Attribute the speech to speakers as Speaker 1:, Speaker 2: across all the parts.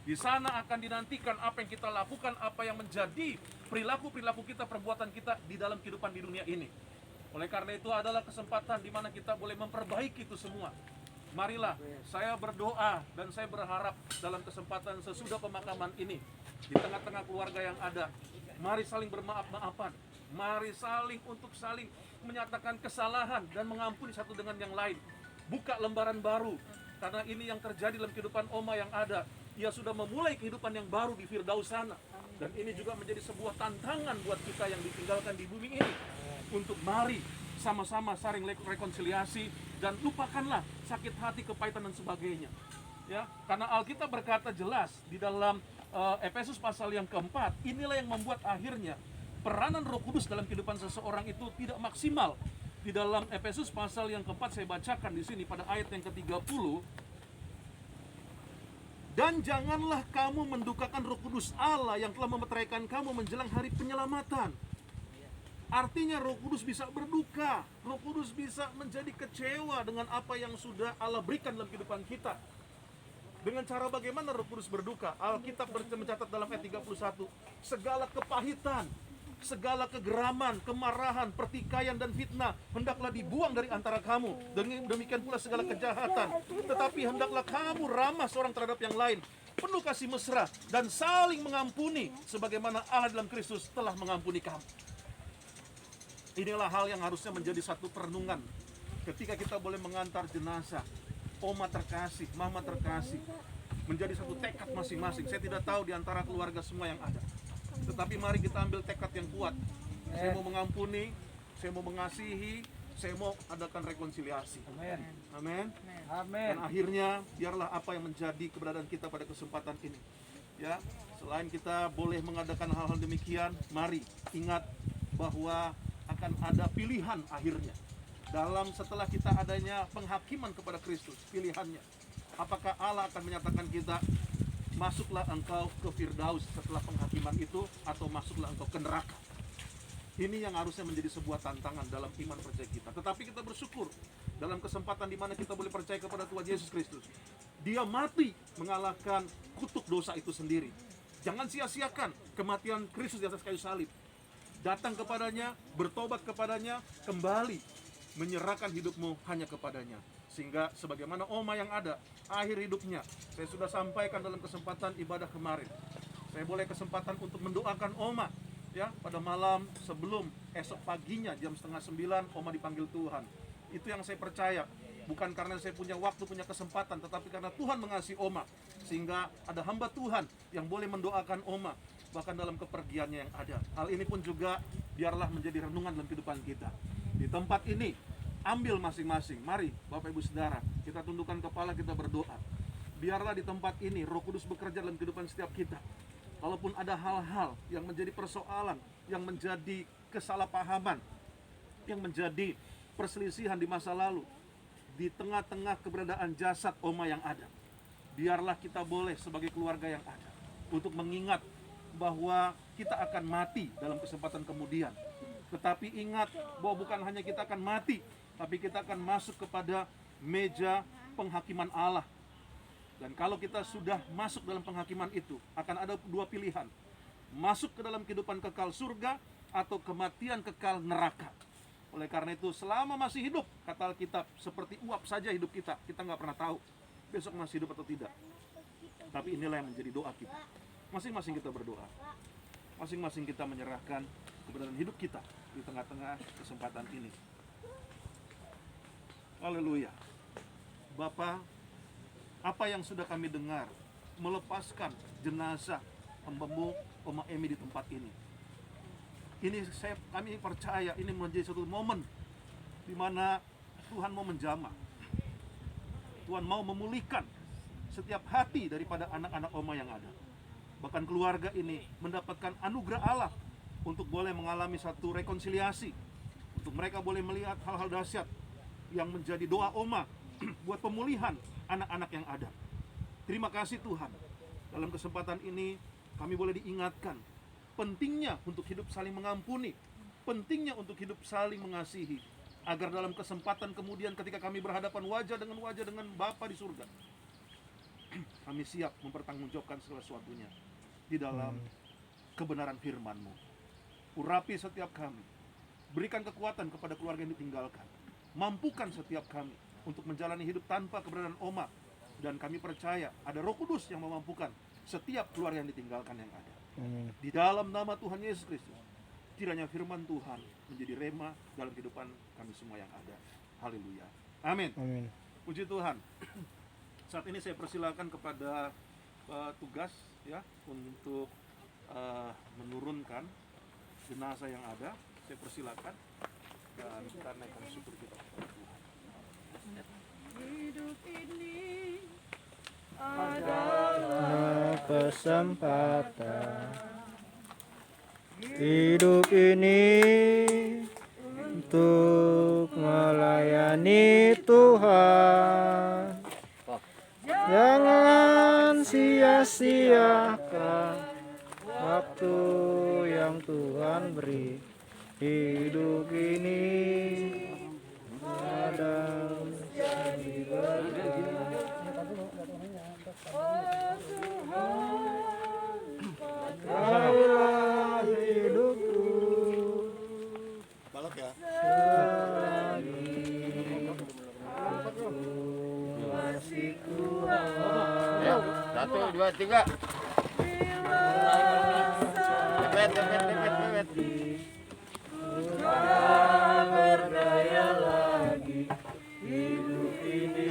Speaker 1: Di sana akan dinantikan apa yang kita lakukan, apa yang menjadi perilaku-perilaku kita, perbuatan kita di dalam kehidupan di dunia ini. Oleh karena itu adalah kesempatan di mana kita boleh memperbaiki itu semua. Marilah saya berdoa dan saya berharap dalam kesempatan sesudah pemakaman ini, di tengah-tengah keluarga yang ada, mari saling bermaaf-maafan. Mari saling menyatakan kesalahan dan mengampuni satu dengan yang lain. Buka lembaran baru, karena ini yang terjadi dalam kehidupan Oma yang ada. Ia sudah memulai kehidupan yang baru di Firdaus sana. Dan ini juga menjadi sebuah tantangan buat kita yang ditinggalkan di bumi ini. Untuk mari sama-sama saling rekonsiliasi dan lupakanlah sakit hati, kepahitan dan sebagainya. Ya, karena Alkitab berkata jelas di dalam Efesus pasal yang keempat, inilah yang membuat akhirnya peranan Roh Kudus dalam kehidupan seseorang itu tidak maksimal. Di dalam Efesus pasal yang keempat saya bacakan di sini pada ayat yang ke-30. Dan janganlah kamu mendukakan Roh Kudus Allah yang telah memeteraikan kamu menjelang hari penyelamatan. Artinya Roh Kudus bisa berduka, Roh Kudus bisa menjadi kecewa dengan apa yang sudah Allah berikan dalam kehidupan kita. Dengan cara bagaimana Roh Kudus berduka? Alkitab mencatat dalam ayat 31, segala kepahitan, segala kegeraman, kemarahan, pertikaian dan fitnah hendaklah dibuang dari antara kamu. Demikian pula segala kejahatan. Tetapi hendaklah kamu ramah seorang terhadap yang lain, penuh kasih mesra dan saling mengampuni sebagaimana Allah dalam Kristus telah mengampuni kamu. Inilah hal yang harusnya menjadi satu perenungan ketika kita boleh mengantar jenazah. Oma terkasih, mama terkasih, menjadi satu tekad masing-masing. Saya tidak tahu di antara keluarga semua yang ada, tetapi mari kita ambil tekad yang kuat. Saya mau mengampuni, saya mau mengasihi, saya mau adakan rekonsiliasi.
Speaker 2: Amin.
Speaker 1: Amin.
Speaker 2: Amin.
Speaker 1: Dan akhirnya biarlah apa yang menjadi keberadaan kita pada kesempatan ini. Ya, selain kita boleh mengadakan hal-hal demikian, mari ingat bahwa akan ada pilihan akhirnya. Setelah kita adanya penghakiman kepada Kristus, pilihannya. Apakah Allah akan menyatakan kita, masuklah engkau ke Firdaus setelah penghakiman itu, atau masuklah engkau ke neraka? Ini yang harusnya menjadi sebuah tantangan dalam iman percaya kita. Tetapi kita bersyukur dalam kesempatan di mana kita boleh percaya kepada Tuhan Yesus Kristus. Dia mati mengalahkan kutuk dosa itu sendiri. Jangan sia-siakan kematian Kristus di atas kayu salib. Datang kepadanya, bertobat kepadanya, kembali menyerahkan hidupmu hanya kepadanya. Sehingga sebagaimana Oma yang ada, akhir hidupnya, saya sudah sampaikan dalam kesempatan ibadah kemarin. Saya boleh kesempatan untuk mendoakan Oma, ya, pada malam sebelum esok paginya jam 8:30 Oma dipanggil Tuhan. Itu yang saya percaya, bukan karena saya punya waktu, punya kesempatan, tetapi karena Tuhan mengasihi Oma, sehingga ada hamba Tuhan yang boleh mendoakan Oma bahkan dalam kepergiannya yang ada. Hal ini pun juga biarlah menjadi renungan dalam kehidupan kita. Di tempat ini, ambil masing-masing. Mari Bapak Ibu Saudara, kita tundukkan kepala, kita berdoa. Biarlah di tempat ini Roh Kudus bekerja dalam kehidupan setiap kita. Kalaupun ada hal-hal yang menjadi persoalan, yang menjadi kesalahpahaman, yang menjadi perselisihan di masa lalu, di tengah-tengah keberadaan jasad Oma yang ada, biarlah kita boleh sebagai keluarga yang ada untuk mengingat bahwa kita akan mati dalam kesempatan kemudian. Tetapi ingat bahwa bukan hanya kita akan mati, tapi kita akan masuk kepada meja penghakiman Allah. Dan kalau kita sudah masuk dalam penghakiman itu, akan ada dua pilihan: masuk ke dalam kehidupan kekal surga, atau kematian kekal neraka. Oleh karena itu, selama masih hidup, kata Alkitab, seperti uap saja hidup kita. Kita nggak pernah tahu besok masih hidup atau tidak. Tapi inilah yang menjadi doa kita. Masing-masing kita berdoa, masing-masing kita menyerahkan keberadaan hidup kita di tengah-tengah kesempatan ini. Haleluya. Bapa, apa yang sudah kami dengar melepaskan jenazah hamba-Mu Oma Emi di tempat ini. Kami percaya ini menjadi suatu momen di mana Tuhan mau menjamah. Tuhan mau memulihkan setiap hati daripada anak-anak Oma yang ada. Bahkan keluarga ini mendapatkan anugerah Allah untuk boleh mengalami satu rekonsiliasi, untuk mereka boleh melihat hal-hal dahsyat yang menjadi doa Oma buat pemulihan anak-anak yang ada. Terima kasih Tuhan. Dalam kesempatan ini kami boleh diingatkan pentingnya untuk hidup saling mengampuni, pentingnya untuk hidup saling mengasihi, agar dalam kesempatan kemudian ketika kami berhadapan wajah dengan Bapa di surga, kami siap mempertanggungjawabkan segala sesuatunya di dalam kebenaran firman-Mu. Urapi setiap kami, berikan kekuatan kepada keluarga yang ditinggalkan, mampukan setiap kami untuk menjalani hidup tanpa keberadaan Oma, dan kami percaya ada Roh Kudus yang memampukan setiap keluarga yang ditinggalkan yang ada. Di dalam nama Tuhan Yesus Kristus, kiranya firman Tuhan menjadi rema dalam kehidupan kami semua yang ada. Haleluya. Amin.
Speaker 2: Amin.
Speaker 1: Puji Tuhan. Saat ini saya persilakan kepada tugas ya untuk menurunkan jenazah yang ada. Saya persilakan dan kita naikkan syukur kita kepada Tuhan.
Speaker 3: Hidup ini
Speaker 2: adalah kesempatan. Hidup ini untuk melayani Tuhan. Jangan sia-siakan waktu yang Tuhan beri. Hidup ini ada menjadi berkat. Kailah hidupku
Speaker 4: balap ya.
Speaker 2: masih kuat.
Speaker 4: Ya, 1, 2, 3. Lepet.
Speaker 2: Berdaya lagi hidup ini.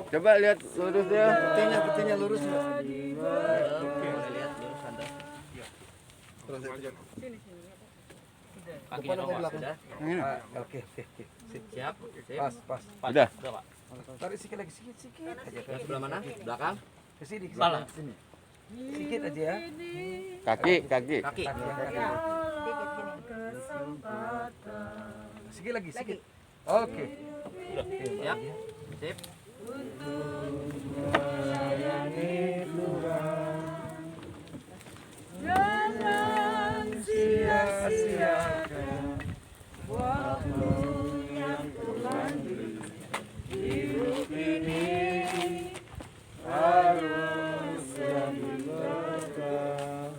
Speaker 4: Coba lihat lurusnya.
Speaker 2: Petinya lurus ya.
Speaker 4: Oke, lihat lurus Anda.
Speaker 2: Terus
Speaker 4: Kaki di bawah, sudah.
Speaker 2: Oke.
Speaker 4: Siap.
Speaker 2: Pas.
Speaker 4: Sudah.
Speaker 3: Pak.
Speaker 2: Tarik sedikit lagi, sedikit aja.
Speaker 4: Ke sebelah mana? Belakang?
Speaker 2: Ke sini,
Speaker 3: Salah.
Speaker 2: sini. Sedikit aja ya.
Speaker 4: Kaki.
Speaker 2: Kaki. Sedikit lagi, sedikit. Oke.
Speaker 4: Siap. Sip.
Speaker 2: Melayani Tuhan.
Speaker 3: Jangan
Speaker 2: Sia-siakan
Speaker 3: waktu yang Tuhan beri.
Speaker 2: hidup ini harus jadi berkah.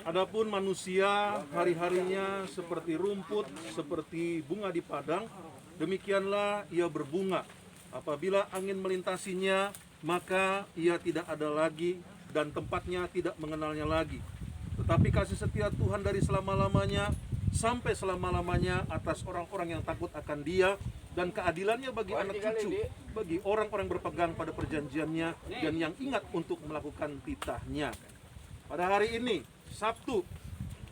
Speaker 1: Adapun manusia hari-harinya seperti rumput, seperti bunga di padang, demikianlah ia berbunga. Apabila angin melintasinya, maka ia tidak ada lagi dan tempatnya tidak mengenalnya lagi. Tetapi kasih setia Tuhan dari selama-lamanya sampai selama-lamanya atas orang-orang yang takut akan Dia, dan keadilannya bagi anak cucu, bagi orang-orang berpegang pada perjanjiannya dan yang ingat untuk melakukan titahnya. Pada hari ini, Sabtu,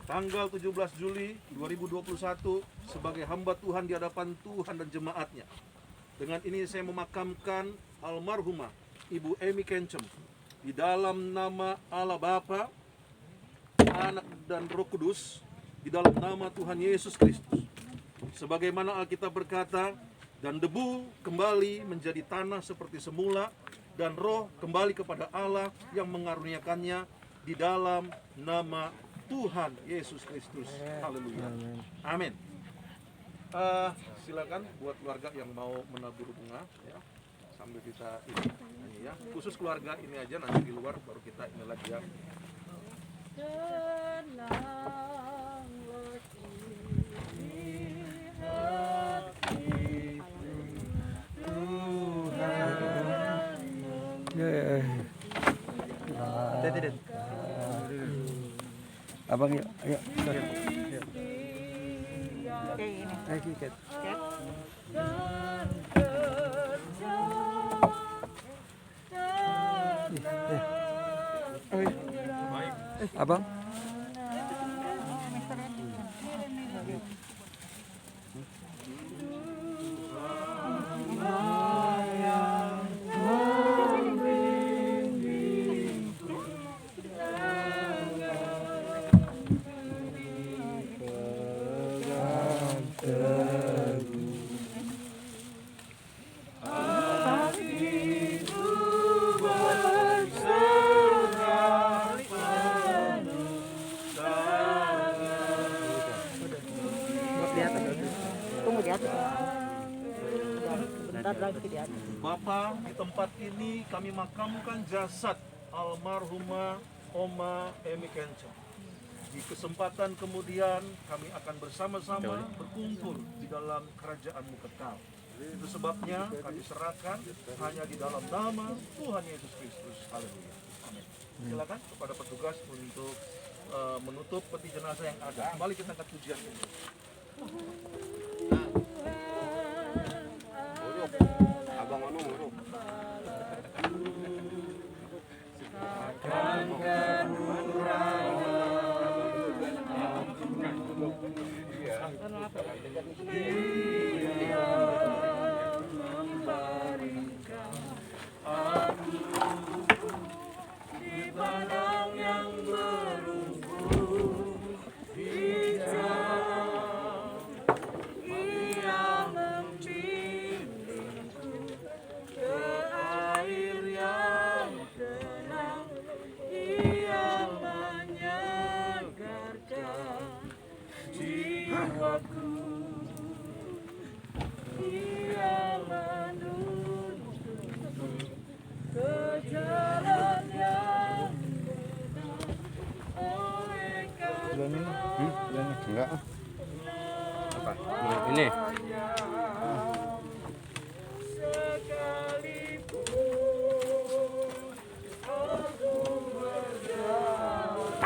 Speaker 1: tanggal 17 Juli 2021, sebagai hamba Tuhan di hadapan Tuhan dan jemaatnya, dengan ini saya memakamkan almarhumah Ibu Emi Kencem di dalam nama Allah Bapa, Anak dan Roh Kudus, di dalam nama Tuhan Yesus Kristus. Sebagaimana Alkitab berkata, dan debu kembali menjadi tanah seperti semula, dan roh kembali kepada Allah yang mengaruniakannya, di dalam nama Tuhan Yesus Kristus. Haleluya. Amin. Silakan buat keluarga yang mau menabur bunga ya, sambil kita ini ya. Khusus keluarga ini aja, nanti di luar baru kita ini lagi ya.
Speaker 2: Abang yuk, ayo. Ayo kita. Abang.
Speaker 1: Bapa, di tempat ini kami makamkan jasad almarhumah Oma Emi Kenco. Di kesempatan kemudian kami akan bersama-sama berkumpul di dalam kerajaan-Mu kekal. Itu sebabnya kami serahkan hanya di dalam nama Tuhan Yesus Kristus. Haleluya. Amin. Silakan kepada petugas untuk menutup peti jenazah yang ada. Kembali kita angkat pujian ini.
Speaker 4: Abang Anu nguruk.
Speaker 3: Di padang yang berumput hijau, Ia membimbingku ke air yang tenang, Ia menyegarkan jiwaku, Ia menuntunku ke jalan yang benar, oleh karena
Speaker 2: Enggak.
Speaker 4: Apa? Ini.
Speaker 3: sekalipun aku berjalan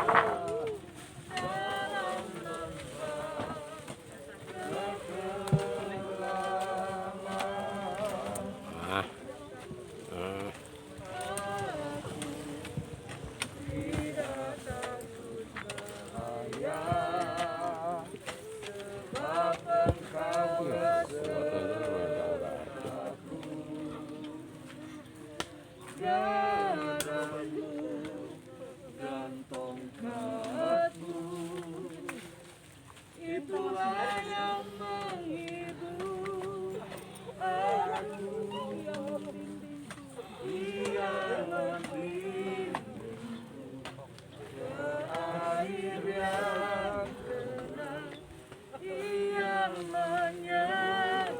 Speaker 3: dalam lembah kegelapan, tidak takut bahaya, sebab Engkau besertaku. Garamu dan tongkatmu, itulah yang menghibur aku. Ia membimbingku ke air yang tenang, Ia menyegarkan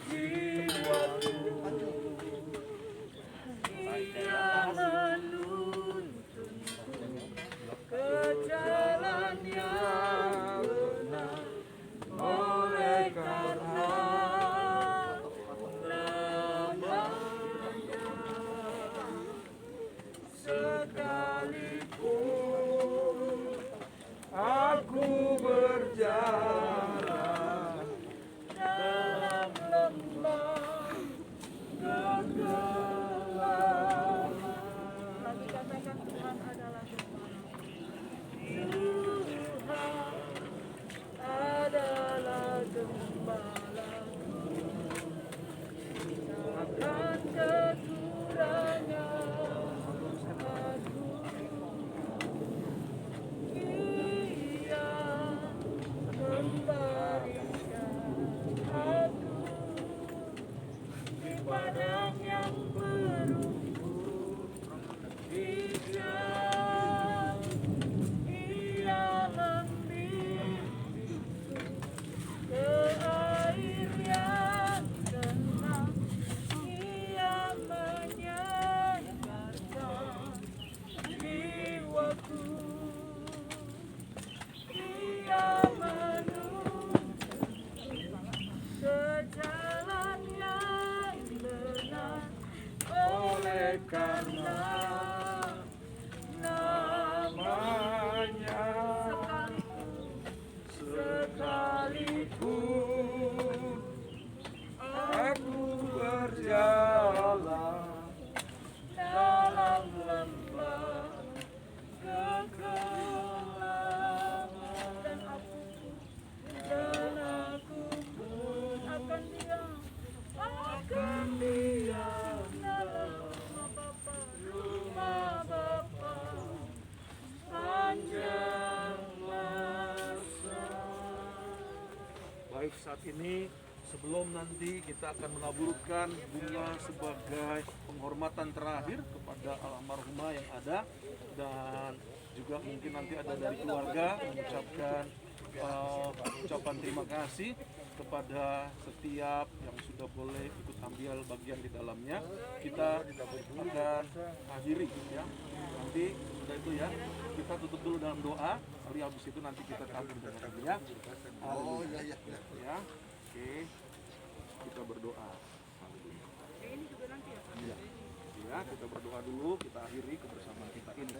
Speaker 3: jiwaku, Ia menuntunku ke jalan yang benar, oleh karena sekalipun aku berjalan dalam lembah kegelapan. Lagi katakan Tuhan adalah gembala. Tuhan adalah gembalaku. Takkan kekurangan aku. Ia memberikan aku di padang yang berumput hijau, Ia membimbingku ke air yang tenang, Ia menyegarkan jiwaku, Ia menuntunku ke jalan yang benar, oleh karena namanya. Sekalipun aku berjalan dalam lembah kegelapan, dan aku pun akan diam dalam rumah Bapa sepanjang masa.
Speaker 1: Baik, saat ini sebelum nanti kita akan menaburkan bunga sebagai penghormatan terakhir kepada almarhumah yang ada, dan juga mungkin nanti ada dari keluarga mengucapkan ucapan terima kasih. kepada setiap yang sudah boleh ikut ambil bagian di dalamnya. Kita akan akhiri ya. Nanti sudah itu ya, kita tutup dulu dalam doa. Lalu habis itu nanti kita tabur bersama ya. Oh iya. Ya. Oke. Kita berdoa. Haleluya. Ya, kita berdoa dulu, kita akhiri kebersamaan kita ini.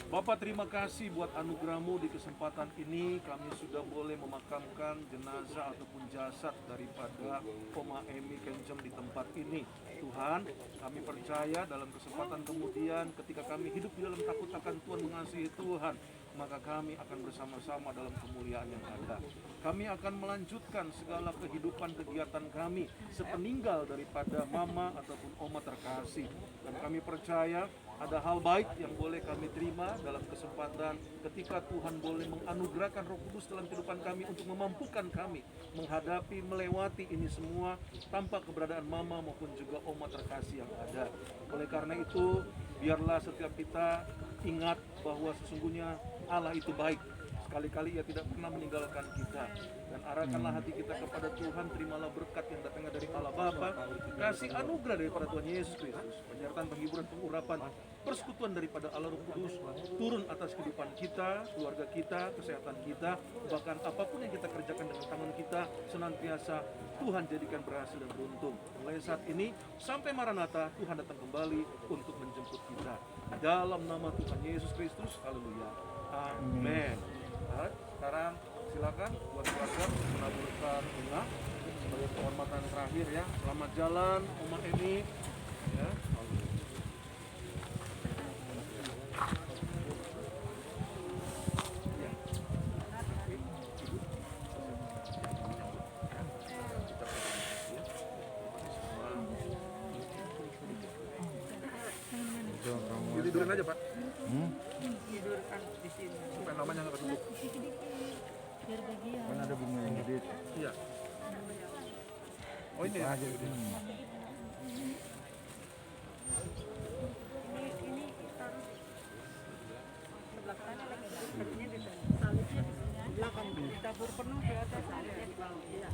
Speaker 1: Bapak, terima kasih buat anugerah-Mu di kesempatan ini. Kami sudah boleh memakamkan jenazah ataupun jasad daripada Oma Emi Kencem di tempat ini. Tuhan, kami percaya dalam kesempatan kemudian ketika kami hidup di dalam takut akan Tuhan, mengasihi Tuhan, maka kami akan bersama-sama dalam kemuliaan yang ada. Kami akan melanjutkan segala kehidupan kegiatan kami sepeninggal daripada mama ataupun oma terkasih. Dan kami percaya ada hal baik yang boleh kami terima dalam kesempatan ketika Tuhan boleh menganugerahkan Roh Kudus dalam kehidupan kami untuk memampukan kami menghadapi, melewati ini semua tanpa keberadaan mama maupun juga oma terkasih yang ada. Oleh karena itu, biarlah setiap kita ingat bahwa sesungguhnya Allah itu baik. Sekali-kali Ia tidak pernah meninggalkan kita. Dan arahkanlah hati kita kepada Tuhan. Terimalah berkat yang datangnya dari Allah Bapa, kasih anugerah daripada Tuhan Yesus Kristus, penyertaan, penghiburan, pengurapan, persekutuan daripada Allah Roh Kudus turun atas kehidupan kita, keluarga kita, kesehatan kita, bahkan apapun yang kita kerjakan dengan tangan kita, senantiasa Tuhan jadikan berhasil dan beruntung. Mulai saat ini sampai Maranatha, Tuhan datang kembali untuk menjemput kita. Dalam nama Tuhan Yesus Kristus, haleluya. Amin. Nah, sekarang silakan buat keluarga menaburkan bunga sebagai penghormatan terakhir ya. Selamat jalan Oma Emi ya. Tiduran aja Pak.
Speaker 3: Tidurkan di sini.
Speaker 1: Supaya namanya nggak ketutup.
Speaker 2: Kan ada bunga yang gede.
Speaker 1: Iya. Oh ini.
Speaker 2: Aja gede.
Speaker 3: Ini taruh sebelah sana lagi. Salibnya di sana. Salibnya di sini. Belakang ditabur penuh di atas, salibnya di bawah. Iya.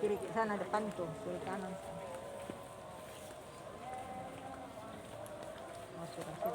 Speaker 3: Kiri sana depan tuh, kiri kanan. Masuk situ.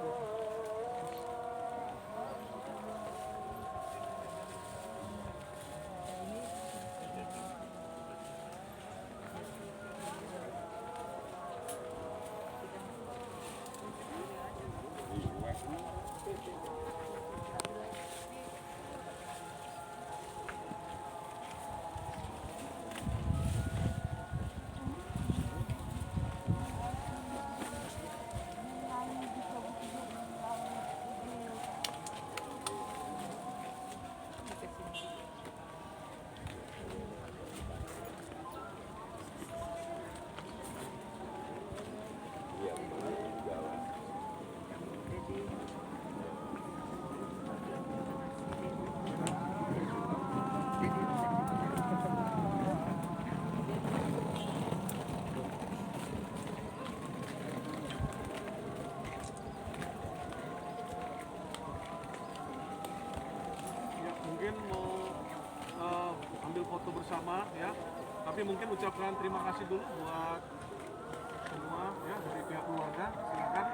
Speaker 1: foto bersama ya. Tapi mungkin ucapkan terima kasih dulu buat semua ya dari pihak keluarga. Silakan.